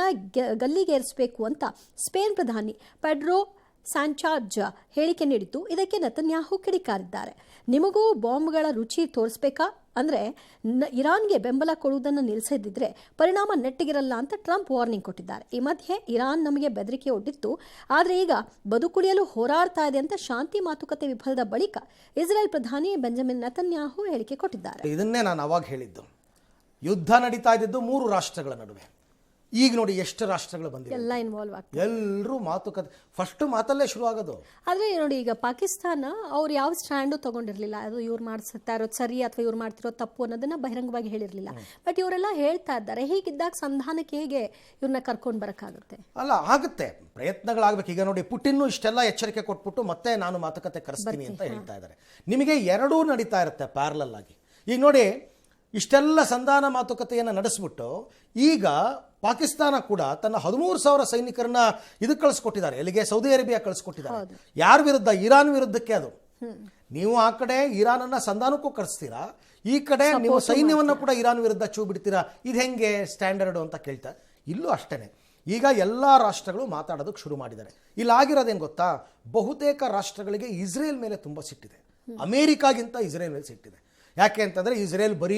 ಗಲ್ಲಿಗೇರಿಸಬೇಕು ಅಂತ ಸ್ಪೇನ್ ಪ್ರಧಾನಿ ಪೆಡ್ರೋ ಸ್ಯಾಂಚಾರ್ಜ್ ಹೇಳಿಕೆ ನೀಡಿದ್ದು, ಇದಕ್ಕೆ ನೆತನ್ಯಾಹು ಕಿಡಿಕಾರಿದ್ದಾರೆ. ನಿಮಗೂ ಬಾಂಬ್ಗಳ ರುಚಿ ತೋರಿಸಬೇಕಾ? ಅಂದರೆ ಇರಾನ್ಗೆ ಬೆಂಬಲ ಕೊಡುವುದನ್ನು ನಿಲ್ಲಿಸದಿದ್ರೆ ಪರಿಣಾಮ ನೆಟ್ಟಿಗಿರಲ್ಲ ಅಂತ ಟ್ರಂಪ್ ವಾರ್ನಿಂಗ್ ಕೊಟ್ಟಿದ್ದಾರೆ. ಈ ಮಧ್ಯೆ ಇರಾನ್ ನಮಗೆ ಬೆದರಿಕೆ ಒಡ್ಡಿತ್ತು, ಆದರೆ ಈಗ ಬದುಕುಳಿಯಲು ಹೋರಾಡ್ತಾ ಇದೆ ಅಂತ ಶಾಂತಿ ಮಾತುಕತೆ ವಿಫಲದ ಬಳಿಕ ಇಸ್ರೇಲ್ ಪ್ರಧಾನಿ ಬೆಂಜಮಿನ್ ನೆತನ್ಯಾಹು ಹೇಳಿಕೆ ಕೊಟ್ಟಿದ್ದಾರೆ. ಇದನ್ನೇ ನಾನು ಅವಾಗ ಹೇಳಿದ್ದು, ಯುದ್ಧ ನಡೀತಾ ಇದ್ದಿದ್ದು 3 ರಾಷ್ಟ್ರಗಳ ನಡುವೆ. ಈಗ ನೋಡಿ ಎಷ್ಟು ರಾಷ್ಟ್ರಗಳು ಬಂದಿವೆ, ಎಲ್ಲ ಇನ್ವಾಲ್ವ್ ಆಗ್ತದೆ, ಎಲ್ಲರೂ ಮಾತುಕತೆ ಫಸ್ಟ್ ಮಾತಲ್ಲೇ ಶುರು ಆಗೋದು. ಆದರೆ ನೋಡಿ, ಈಗ ಪಾಕಿಸ್ತಾನ ಅವ್ರು ಯಾವ ಸ್ಟ್ಯಾಂಡು ತಗೊಂಡಿರಲಿಲ್ಲ, ಅದು ಇವ್ರು ಮಾಡಿಸ್ತಾ ಇರೋದು ಸರಿ ಅಥವಾ ಇವ್ರು ಮಾಡ್ತಿರೋ ತಪ್ಪು ಅನ್ನೋದನ್ನ ಬಹಿರಂಗವಾಗಿ ಹೇಳಿರಲಿಲ್ಲ. ಬಟ್ ಇವರೆಲ್ಲ ಹೇಳ್ತಾ ಇದ್ದಾರೆ. ಹೀಗಿದ್ದಾಗ ಸಂಧಾನಕ್ಕೆ ಹೇಗೆ ಇವ್ರನ್ನ ಕರ್ಕೊಂಡು ಬರೋಕ್ಕಾಗುತ್ತೆ? ಅಲ್ಲ, ಆಗುತ್ತೆ, ಪ್ರಯತ್ನಗಳಾಗಬೇಕು. ಈಗ ನೋಡಿ, ಪುಟಿನ್ನು ಇಷ್ಟೆಲ್ಲ ಎಚ್ಚರಿಕೆ ಕೊಟ್ಬಿಟ್ಟು ಮತ್ತೆ ನಾನು ಮಾತುಕತೆ ಕರೆಸ್ತೀನಿ ಅಂತ ಹೇಳ್ತಾ ಇದ್ದಾರೆ. ನಿಮಗೆ ಎರಡೂ ನಡೀತಾ ಇರುತ್ತೆ ಪ್ಯಾರಲಲ್ ಆಗಿ. ಈಗ ನೋಡಿ, ಇಷ್ಟೆಲ್ಲ ಸಂಧಾನ ಮಾತುಕತೆಯನ್ನು ನಡೆಸ್ಬಿಟ್ಟು ಈಗ ಪಾಕಿಸ್ತಾನ ಕೂಡ ತನ್ನ 13,000 ಸೈನಿಕರನ್ನ ಇದಕ್ಕೆ ಕಳಿಸ್ಕೊಟ್ಟಿದ್ದಾರೆ. ಎಲ್ಲಿಗೆ? ಸೌದಿ ಅರೇಬಿಯಾ ಕಳಿಸ್ಕೊಟ್ಟಿದ್ದಾರೆ. ಯಾರ ವಿರುದ್ಧ? ಇರಾನ್ ವಿರುದ್ಧಕ್ಕೆ. ಅದು ನೀವು ಆ ಕಡೆ ಇರಾನನ್ನ ಸಂಧಾನಕ್ಕೂ ಕಳಿಸ್ತೀರಾ, ಈ ಕಡೆ ನೀವು ಸೈನ್ಯವನ್ನು ಕೂಡ ಇರಾನ್ ವಿರುದ್ಧ ಚೂ ಬಿಡ್ತೀರಾ. ಇದು ಹೆಂಗೆ ಸ್ಟ್ಯಾಂಡರ್ಡ್ ಅಂತ ಕೇಳ್ತಾರೆ. ಇಲ್ಲೂ ಅಷ್ಟೇ. ಈಗ ಎಲ್ಲ ರಾಷ್ಟ್ರಗಳು ಮಾತಾಡೋದಕ್ಕೆ ಶುರು ಮಾಡಿದ್ದಾರೆ. ಇಲ್ಲಾಗಿರೋದೇನು ಗೊತ್ತಾ? ಬಹುತೇಕ ರಾಷ್ಟ್ರಗಳಿಗೆ ಇಸ್ರೇಲ್ ಮೇಲೆ ತುಂಬ ಸಿಟ್ಟಿದೆ. ಅಮೇರಿಕಾಗಿಂತ ಇಸ್ರೇಲ್ ಮೇಲೆ ಸಿಟ್ಟಿದೆ. ಯಾಕೆ ಅಂತಂದರೆ ಇಸ್ರೇಲ್ ಬರೀ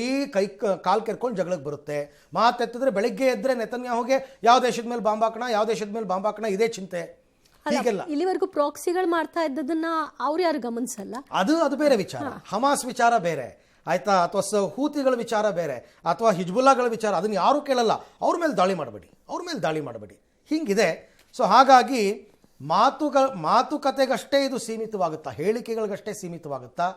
ಕಾಲು ಕೆರ್ಕೊಂಡು ಜಗಳಕ್ಕೆ ಬರುತ್ತೆ. ಮಾತೆತ್ತಿದ್ರೆ ಬೆಳಗ್ಗೆ ಎದ್ದರೆ ನೆತನ್ಯಾಹುಗೆ ಯಾವ ದೇಶದ ಮೇಲೆ ಬಾಂಬ್ ಹಾಕೋಣ, ಯಾವ ದೇಶದ ಮೇಲೆ ಬಾಂಬ್ ಹಾಕೋಣ, ಇದೇ ಚಿಂತೆ. ಹೀಗೆಲ್ಲ ಇಲ್ಲಿವರೆಗೂ ಪ್ರಾಕ್ಸಿಗಳು ಮಾಡ್ತಾ ಇದ್ದದನ್ನ ಅವ್ರು ಯಾರು ಗಮನಿಸಲ್ಲ. ಅದು ಬೇರೆ ವಿಚಾರ. ಹಮಾಸ್ ವಿಚಾರ ಬೇರೆ ಆಯ್ತಾ, ಅಥವಾ ಹೂತಿಗಳ ವಿಚಾರ ಬೇರೆ, ಅಥವಾ ಹಿಜ್ಬುಲ್ಲಾಗಳ ವಿಚಾರ, ಅದನ್ನು ಯಾರೂ ಕೇಳಲ್ಲ. ಅವ್ರ ಮೇಲೆ ದಾಳಿ ಮಾಡಬೇಡಿ, ಹಿಂಗಿದೆ. ಸೊ ಹಾಗಾಗಿ ಮಾತುಕತೆಗಷ್ಟೇ ಇದು ಸೀಮಿತವಾಗುತ್ತಾ, ಹೇಳಿಕೆಗಳಿಗಷ್ಟೇ ಸೀಮಿತವಾಗುತ್ತಾ,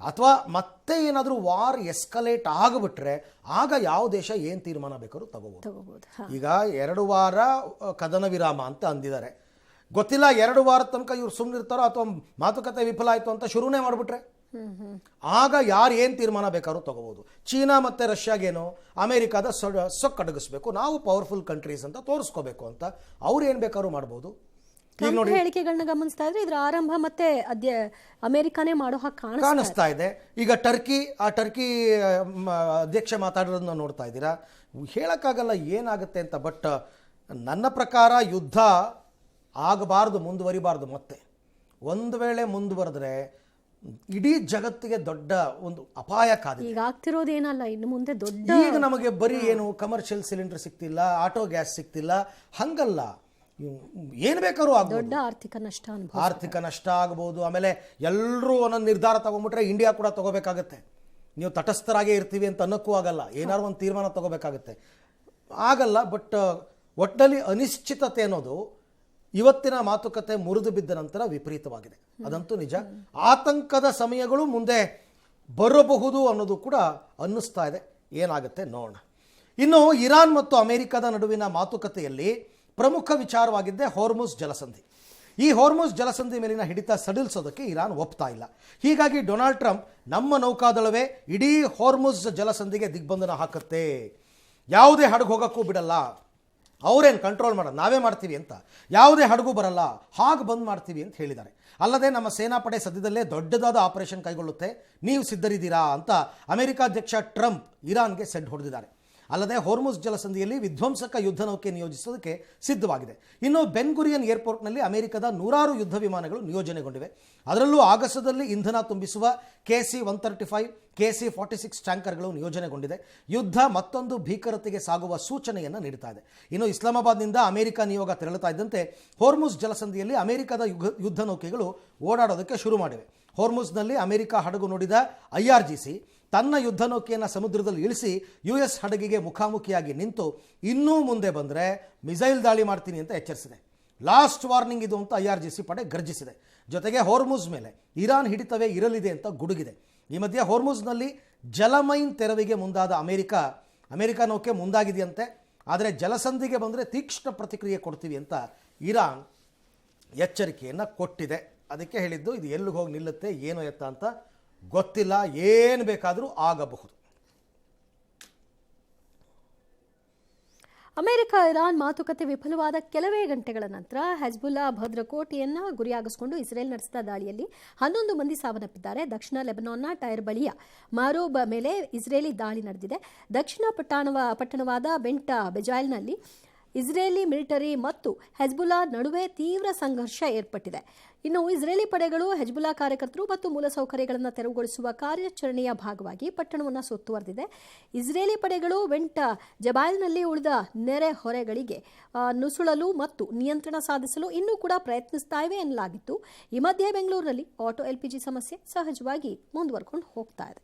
ಅಥವಾ ಮತ್ತೆ ಏನಾದರೂ ವಾರ್ ಎಸ್ಕಲೇಟ್ ಆಗಿಬಿಟ್ರೆ ಆಗ ಯಾವ ದೇಶ ಏನು ತೀರ್ಮಾನ ಬೇಕಾದ್ರೂ ತಗೋಬಹುದು. ಈಗ 2 ವಾರ ಕದನ ವಿರಾಮ ಅಂತ ಅಂದಿದ್ದಾರೆ. ಗೊತ್ತಿಲ್ಲ 2 ವಾರದ ತನಕ ಇವ್ರು ಸುಮ್ಮನಿರ್ತಾರೋ ಅಥವಾ ಮಾತುಕತೆ ವಿಫಲ ಆಯಿತು ಅಂತ ಶುರುನೇ ಮಾಡಿಬಿಟ್ರೆ ಆಗ ಯಾರು ಏನು ತೀರ್ಮಾನ ಬೇಕಾದ್ರೂ ತಗೋಬಹುದು. ಚೀನಾ ಮತ್ತು ರಷ್ಯಾಗೇನು ಅಮೇರಿಕಾದ ಸೊಕ್ಕಡಗಿಸ್ಬೇಕು, ನಾವು ಪವರ್ಫುಲ್ ಕಂಟ್ರೀಸ್ ಅಂತ ತೋರಿಸ್ಕೋಬೇಕು ಅಂತ ಅವ್ರು ಏನು ಬೇಕಾದ್ರೂ ಮಾಡ್ಬೋದು. ಹೇಳಿಕೆಗಳನ್ನ ಗಮನಿಸ್ತಾ ಇದ್ರೆ ಇದರ ಆರಂಭ ಮತ್ತೆ ಅಮೆರಿಕಾನೇ ಮಾಡೋ ಹಾಗೆ ಕಾಣಿಸ್ತಾ ಇದೆ. ಈಗ ಟರ್ಕಿ ಅಧ್ಯಕ್ಷ ಮಾತಾಡೋದನ್ನ ನೋಡ್ತಾ ಇದ್ದೀರಾ. ಹೇಳಕ್ಕಾಗಲ್ಲ ಏನಾಗುತ್ತೆ ಅಂತ. ಬಟ್ ನನ್ನ ಪ್ರಕಾರ ಯುದ್ಧ ಆಗಬಾರ್ದು, ಮುಂದುವರಿಬಾರ್ದು. ಮತ್ತೆ ಒಂದು ವೇಳೆ ಮುಂದುವರೆದ್ರೆ ಇಡೀ ಜಗತ್ತಿಗೆ ದೊಡ್ಡ ಒಂದು ಅಪಾಯ ಕಾದಿದೆ. ಈಗ ಆಗ್ತಿರೋದೇನಲ್ಲ, ಇನ್ನು ಮುಂದೆ ದೊಡ್ಡ. ಈಗ ನಮಗೆ ಬರೀ ಏನು ಕಮರ್ಷಿಯಲ್ ಸಿಲಿಂಡರ್ ಸಿಗ್ತಿಲ್ಲ, ಆಟೋ ಗ್ಯಾಸ್ ಸಿಗ್ತಿಲ್ಲ, ಹಂಗಲ್ಲ, ಏನು ಬೇಕಾದ್ರೂ ಆಗ್ಬೋದು. ದೊಡ್ಡ ಆರ್ಥಿಕ ನಷ್ಟ ಆಗ್ಬೋದು. ಆಮೇಲೆ ಎಲ್ಲರೂ ಒಂದೊಂದು ನಿರ್ಧಾರ ತಗೊಂಡ್ಬಿಟ್ರೆ ಇಂಡಿಯಾ ಕೂಡ ತಗೋಬೇಕಾಗತ್ತೆ. ನೀವು ತಟಸ್ಥರಾಗೇ ಇರ್ತೀವಿ ಅಂತ ಅನ್ನೋಕ್ಕೂ ಆಗಲ್ಲ, ಏನಾದ್ರು ಒಂದು ತೀರ್ಮಾನ ತಗೋಬೇಕಾಗತ್ತೆ, ಆಗಲ್ಲ. ಬಟ್ ಒಟ್ಟಿನಲ್ಲಿ ಅನಿಶ್ಚಿತತೆ ಅನ್ನೋದು ಇವತ್ತಿನ ಮಾತುಕತೆ ಮುರಿದು ಬಿದ್ದ ನಂತರ ವಿಪರೀತವಾಗಿದೆ, ಅದಂತೂ ನಿಜ. ಆತಂಕದ ಸಮಯಗಳು ಮುಂದೆ ಬರಬಹುದು ಅನ್ನೋದು ಕೂಡ ಅನ್ನಿಸ್ತಾ ಇದೆ. ಏನಾಗುತ್ತೆ ನೋಡೋಣ. ಇನ್ನು ಇರಾನ್ ಮತ್ತು ಅಮೆರಿಕದ ನಡುವಿನ ಮಾತುಕತೆಯಲ್ಲಿ ಪ್ರಮುಖ ವಿಚಾರವಾಗಿದ್ದೆ ಹಾರ್ಮುಜ್ ಜಲಸಂಧಿ. ಈ ಹಾರ್ಮುಜ್ ಜಲಸಂಧಿ ಮೇಲಿನ ಹಿಡಿತ ಸಡಿಲಿಸೋದಕ್ಕೆ ಇರಾನ್ ಒಪ್ತಾ ಇಲ್ಲ. ಹೀಗಾಗಿ ಡೊನಾಲ್ಡ್ ಟ್ರಂಪ್ ನಮ್ಮ ನೌಕಾದಳವೇ ಇಡೀ ಹಾರ್ಮುಜ್ ಜಲಸಂಧಿಗೆ ದಿಗ್ಬಂಧನ ಹಾಕುತ್ತೆ, ಯಾವುದೇ ಹಡಗು ಹೋಗೋಕ್ಕೂ ಬಿಡಲ್ಲ, ಅವರೇನು ಕಂಟ್ರೋಲ್ ಮಾಡೋದು ನಾವೇ ಮಾಡ್ತೀವಿ ಅಂತ, ಯಾವುದೇ ಹಡಗು ಬರಲ್ಲ, ಹಾಗೆ ಬಂದ್ ಮಾಡ್ತೀವಿ ಅಂತ ಹೇಳಿದ್ದಾರೆ. ಅಲ್ಲದೆ ನಮ್ಮ ಸೇನಾಪಡೆ ಸದ್ಯದಲ್ಲೇ ದೊಡ್ಡದಾದ ಆಪರೇಷನ್ ಕೈಗೊಳ್ಳುತ್ತೆ, ನೀವು ಸಿದ್ಧರಿದ್ದೀರಾ ಅಂತ ಅಮೆರಿಕ ಅಧ್ಯಕ್ಷ ಟ್ರಂಪ್ ಇರಾನ್ಗೆ ಸೆಡ್ ಹೊಡೆದಿದ್ದಾರೆ. ಅಲ್ಲದೆ ಹಾರ್ಮುಜ್ ಜಲಸಂಧಿಯಲ್ಲಿ ವಿಧ್ವಂಸಕ ಯುದ್ಧ ನೌಕೆ ನಿಯೋಜಿಸೋದಕ್ಕೆ ಸಿದ್ಧವಾಗಿದೆ. ಇನ್ನು ಬೆನ್ ಗುರಿಯನ್ ಏರ್ಪೋರ್ಟ್ನಲ್ಲಿ ಅಮೆರಿಕದ 100 ಯುದ್ಧ ವಿಮಾನಗಳು ನಿಯೋಜನೆಗೊಂಡಿವೆ. ಅದರಲ್ಲೂ ಆಗಸದಲ್ಲಿ ಇಂಧನ ತುಂಬಿಸುವ KC-135, KC-46 ಟ್ಯಾಂಕರ್ಗಳು ನಿಯೋಜನೆಗೊಂಡಿದೆ. ಯುದ್ಧ ಮತ್ತೊಂದು ಭೀಕರತೆಗೆ ಸಾಗುವ ಸೂಚನೆಯನ್ನು ನೀಡುತ್ತಾ ಇದೆ. ಇನ್ನು ಇಸ್ಲಾಮಾಬಾದ್ನಿಂದ ಅಮೆರಿಕ ನಿಯೋಗ ತೆರಳುತ್ತಾ ಇದ್ದಂತೆ ಹಾರ್ಮುಜ್ ಜಲಸಂಧಿಯಲ್ಲಿ ಅಮೆರಿಕದ ಯುದ್ಧ ನೌಕೆಗಳು ಓಡಾಡೋದಕ್ಕೆ ಶುರು ಮಾಡಿವೆ. ಹಾರ್ಮುಜ್ನಲ್ಲಿ ಅಮೆರಿಕ ಹಡಗು ನೋಡಿದ IRGC ತನ್ನ ಯುದ್ಧ ನೌಕೆಯನ್ನು ಸಮುದ್ರದಲ್ಲಿ ಇಳಿಸಿ US ಹಡಗಿಗೆ ಮುಖಾಮುಖಿಯಾಗಿ ನಿಂತು ಇನ್ನೂ ಮುಂದೆ ಬಂದರೆ ಮಿಸೈಲ್ ದಾಳಿ ಮಾಡ್ತೀನಿ ಅಂತ ಎಚ್ಚರಿಸಿದೆ. ಲಾಸ್ಟ್ ವಾರ್ನಿಂಗ್ ಇದು ಅಂತ IRGC ಪಡೆ ಗರ್ಜಿಸಿದೆ. ಜೊತೆಗೆ ಹಾರ್ಮುಜ್ ಮೇಲೆ ಇರಾನ್ ಹಿಡಿತವೇ ಇರಲಿದೆ ಅಂತ ಗುಡುಗಿದೆ. ಈ ಮಧ್ಯೆ ಹಾರ್ಮುಜ್ನಲ್ಲಿ ಜಲಮೈನ್ ತೆರವಿಗೆ ಮುಂದಾದ ಅಮೆರಿಕ ನೌಕೆ ಮುಂದಾಗಿದೆಯಂತೆ. ಆದರೆ ಜಲಸಂಧಿಗೆ ಬಂದರೆ ತೀಕ್ಷ್ಣ ಪ್ರತಿಕ್ರಿಯೆ ಕೊಡ್ತೀವಿ ಅಂತ ಇರಾನ್ ಎಚ್ಚರಿಕೆಯನ್ನು ಕೊಟ್ಟಿದೆ. ಅದಕ್ಕೆ ಹೇಳಿದ್ದು ಇದು ಎಲ್ಲಿಗೆ ಹೋಗಿ ನಿಲ್ಲುತ್ತೆ ಏನು ಎತ್ತ ಅಂತ ಗೊತ್ತಿಲ್ಲ, ಏನು ಬೇಕಾದರೂ ಆಗಬಹುದು. ಅಮೆರಿಕ ಇರಾನ್ ಮಾತುಕತೆ ವಿಫಲವಾದ ಕೆಲವೇ ಗಂಟೆಗಳ ನಂತರ ಹೆಜ್ಬುಲ್ಲಾ ಭದ್ರಕೋಟೆಯನ್ನ ಗುರಿಯಾಗಿಸಿಕೊಂಡು ಇಸ್ರೇಲ್ ನಡೆಸಿದ ದಾಳಿಯಲ್ಲಿ 11 ಮಂದಿ ಸಾವನ್ನಪ್ಪಿದ್ದಾರೆ. ದಕ್ಷಿಣ ಲೆಬನಾನ್ನ ಟೈರ್ ಬಳಿಯ ಮಾರೋಬ್ ಮೇಲೆ ಇಸ್ರೇಲಿ ದಾಳಿ ನಡೆದಿದೆ. ದಕ್ಷಿಣ ಪಟ್ಟಣವಾದ ಬೆಂಟ್ ಬೆಜಾಯ್ಲ್ನಲ್ಲಿ ಇಸ್ರೇಲಿ ಮಿಲಿಟರಿ ಮತ್ತು ಹೆಜ್ಬುಲ್ಲಾ ನಡುವೆ ತೀವ್ರ ಸಂಘರ್ಷ ಏರ್ಪಟ್ಟಿದೆ. ಇನ್ನು ಇಸ್ರೇಲಿ ಪಡೆಗಳು ಹೆಜ್ಬುಲ್ಲಾ ಕಾರ್ಯಕರ್ತರು ಮತ್ತು ಮೂಲಸೌಕರ್ಯಗಳನ್ನು ತೆರವುಗೊಳಿಸುವ ಕಾರ್ಯಾಚರಣೆಯ ಭಾಗವಾಗಿ ಪಟ್ಟಣವನ್ನು ಸುತ್ತುವರೆದಿದೆ. ಇಸ್ರೇಲಿ ಪಡೆಗಳು ಬೆಂಟ್ ಜಬಾಯ್ಲ್ನಲ್ಲಿ ಉಳಿದ ನೆರೆ ಹೊರೆಗಳಿಗೆ ನುಸುಳಲು ಮತ್ತು ನಿಯಂತ್ರಣ ಸಾಧಿಸಲು ಇನ್ನೂ ಕೂಡ ಪ್ರಯತ್ನಿಸ್ತಾ ಇವೆ ಎನ್ನಲಾಗಿತ್ತು. ಈ ಮಧ್ಯೆ ಬೆಂಗಳೂರಿನಲ್ಲಿ ಆಟೋ LPG ಸಮಸ್ಯೆ ಸಹಜವಾಗಿ ಮುಂದುವರ್ಕೊಂಡು ಹೋಗ್ತಾ ಇದೆ.